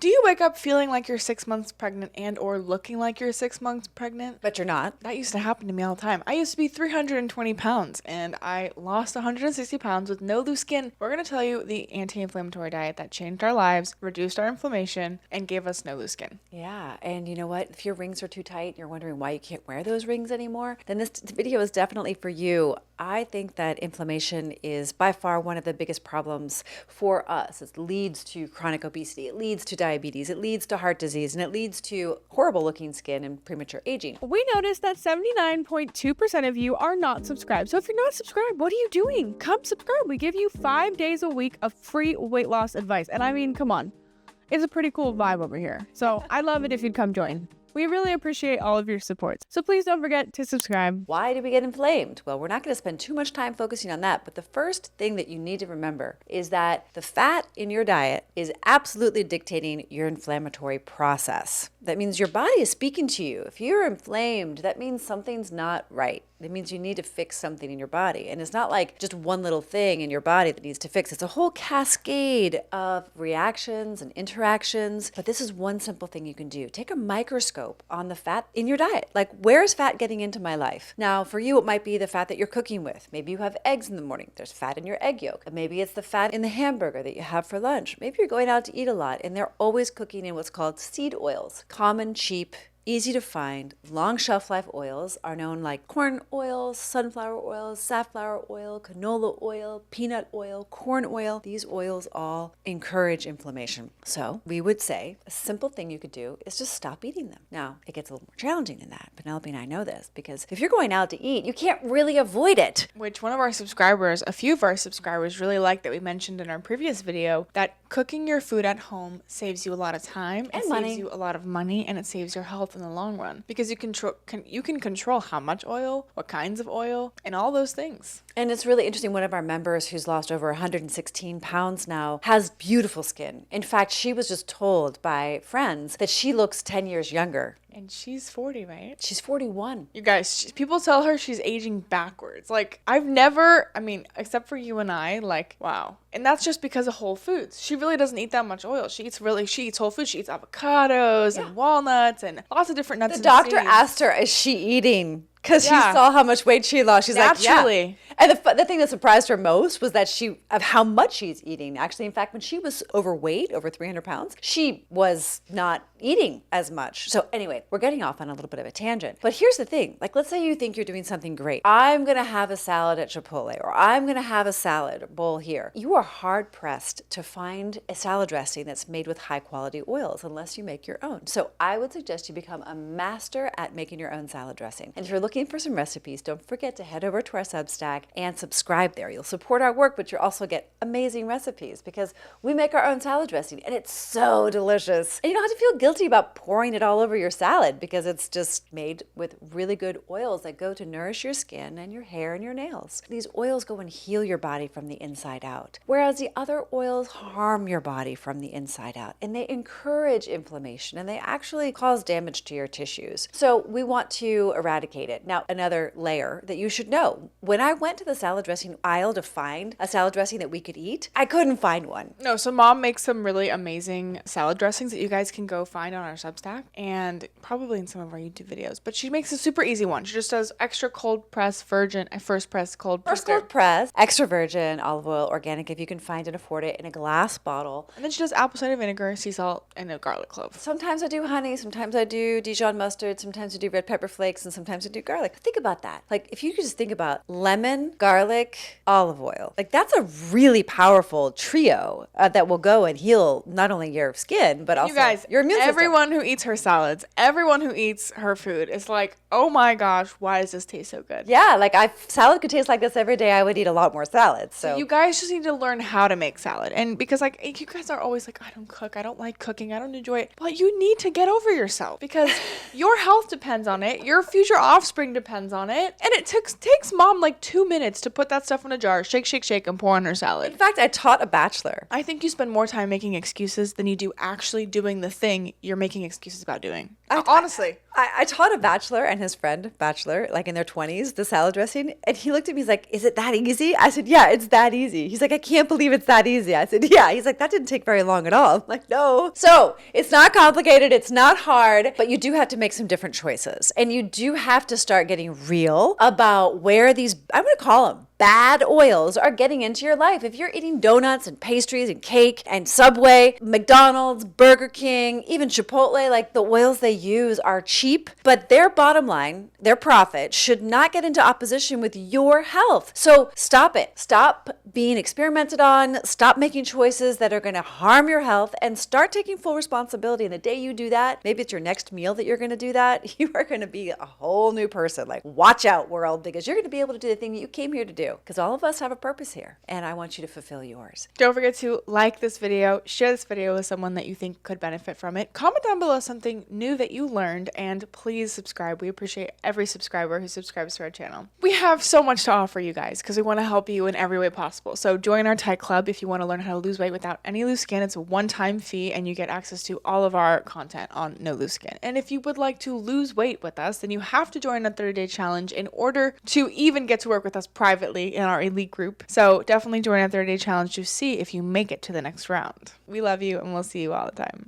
Do you wake up feeling like you're 6 months pregnant and or looking like you're 6 months pregnant? But you're not. That used to happen to me all the time. I used to be 320 pounds and I lost 160 pounds with no loose skin. We're going to tell you the anti-inflammatory diet that changed our lives, reduced our inflammation, and gave us no loose skin. Yeah, and you know what? If your rings are too tight and you're wondering why you can't wear those rings anymore, then this video is definitely for you. I think that inflammation is by far one of the biggest problems for us. It leads to chronic obesity, it leads to diabetes, it leads to heart disease, and it leads to horrible looking skin and premature aging. We noticed that 79.2% of you are not subscribed. So if you're not subscribed, what are you doing? Come subscribe. We give you 5 days a week of free weight loss advice. And I mean, come on. It's a pretty cool vibe over here. So I'd love it if you'd come join. We really appreciate all of your support. So please don't forget to subscribe. Why do we get inflamed? Well, we're not going to spend too much time focusing on that, but the first thing that you need to remember is that the fat in your diet is absolutely dictating your inflammatory process. That means your body is speaking to you. If you're inflamed, that means something's not right. It means you need to fix something in your body. And it's not like just one little thing in your body that needs to fix. It's a whole cascade of reactions and interactions. But this is one simple thing you can do. Take a microscope on the fat in your diet. Like, where is fat getting into my life? Now, for you, it might be the fat that you're cooking with. Maybe you have eggs in the morning. There's fat in your egg yolk. Maybe it's the fat in the hamburger that you have for lunch. Maybe you're going out to eat a lot and they're always cooking in what's called seed oils. Common, cheap, easy to find, long shelf life oils are known like corn oil, sunflower oil, safflower oil, canola oil, peanut oil, corn oil. These oils all encourage inflammation. So we would say a simple thing you could do is just stop eating them. Now, it gets a little more challenging than that. Penelope and I know this because if you're going out to eat, you can't really avoid it. Which one of our subscribers, a few of our subscribers really liked that we mentioned in our previous video that cooking your food at home saves you a lot of time, and it money. saves you a lot of money, and it saves your health in the long run because you can control how much oil, what kinds of oil, and all those things. And it's really interesting. One of our members who's lost over 116 pounds now has beautiful skin. In fact, she was just told by friends that she looks 10 years younger. And she's 40, right? She's 41. You guys, people tell her she's aging backwards. Like, I've never, except for you and I, like, wow. And that's just because of Whole Foods. She really doesn't eat that much oil. She eats Whole Foods. She eats avocados and walnuts and lots of different nuts and seeds. The doctor asked her, is she eating? Because she saw how much weight she lost. She's naturally. Like, yeah. And the thing that surprised her most was that of how much she's eating. Actually, in fact, when she was overweight, over 300 pounds, she was not eating as much. So anyway, we're getting off on a little bit of a tangent. But here's the thing. Like, let's say you think you're doing something great. I'm going to have a salad at Chipotle, or I'm going to have a salad bowl here. You are hard pressed to find a salad dressing that's made with high quality oils unless you make your own. So I would suggest you become a master at making your own salad dressing. And if you're looking for some recipes, don't forget to head over to our Substack and subscribe there. You'll support our work, but you'll also get amazing recipes because we make our own salad dressing and it's so delicious. And you don't have to feel guilty about pouring it all over your salad because it's just made with really good oils that go to nourish your skin and your hair and your nails. These oils go and heal your body from the inside out, whereas the other oils harm your body from the inside out and they encourage inflammation and they actually cause damage to your tissues. So we want to eradicate it. Now, another layer that you should know, when I went to the salad dressing aisle to find a salad dressing that we could eat, I couldn't find one. No, so Mom makes some really amazing salad dressings that you guys can go find on our Substack and probably in some of our YouTube videos. But she makes a super easy one. She just does extra cold press virgin, first press cold press, extra virgin olive oil, organic if you can find and afford it, in a glass bottle. And then she does apple cider vinegar, sea salt, and a garlic clove. Sometimes I do honey, sometimes I do Dijon mustard, sometimes I do red pepper flakes, and sometimes I do garlic. Think about that. Like, if you could just think about lemon, garlic, olive oil, like that's a really powerful trio that will go and heal not only your skin, but also your immune system. Everyone who eats her salads, everyone who eats her food is like, oh my gosh, why does this taste so good? Yeah, like salad could taste like this every day, I would eat a lot more salad. So you guys just need to learn how to make salad. And because like you guys are always like, I don't cook, I don't like cooking, I don't enjoy it. But you need to get over yourself because your health depends on it. Your future offspring serving depends on it. And it takes mom like 2 minutes to put that stuff in a jar, shake, shake, shake, and pour on her salad. In fact, I taught a bachelor. I think you spend more time making excuses than you do actually doing the thing you're making excuses about doing. Honestly. I taught a bachelor and his friend, bachelor, like in their 20s, the salad dressing. And he looked at me, he's like, is it that easy? I said, yeah, it's that easy. He's like, I can't believe it's that easy. I said, yeah. He's like, that didn't take very long at all. I'm like, no. So it's not complicated. It's not hard, but you do have to make some different choices. And you do have to start getting real about where these, I'm going to call them bad oils, are getting into your life. If you're eating donuts and pastries and cake and Subway, McDonald's, Burger King, even Chipotle, like the oils they use are cheap, but their bottom line, their profit should not get into opposition with your health. So stop it. Stop being experimented on. Stop making choices that are going to harm your health and start taking full responsibility. And the day you do that, maybe it's your next meal that you're going to do that, you are going to be a whole new person. Like, watch out, world, because you're going to be able to do the thing that you came here to do. Because all of us have a purpose here, and I want you to fulfill yours. Don't forget to like this video, share this video with someone that you think could benefit from it. Comment down below something new that you learned, and please subscribe. We appreciate every subscriber who subscribes to our channel. We have so much to offer you guys because we want to help you in every way possible. So join our Tight Club if you want to learn how to lose weight without any loose skin. It's a one-time fee, and you get access to all of our content on No Loose Skin. And if you would like to lose weight with us, then you have to join a 30-day challenge in order to even get to work with us privately in our elite group. So definitely join our 30-day challenge to see if you make it to the next round. We love you, and we'll see you all the time.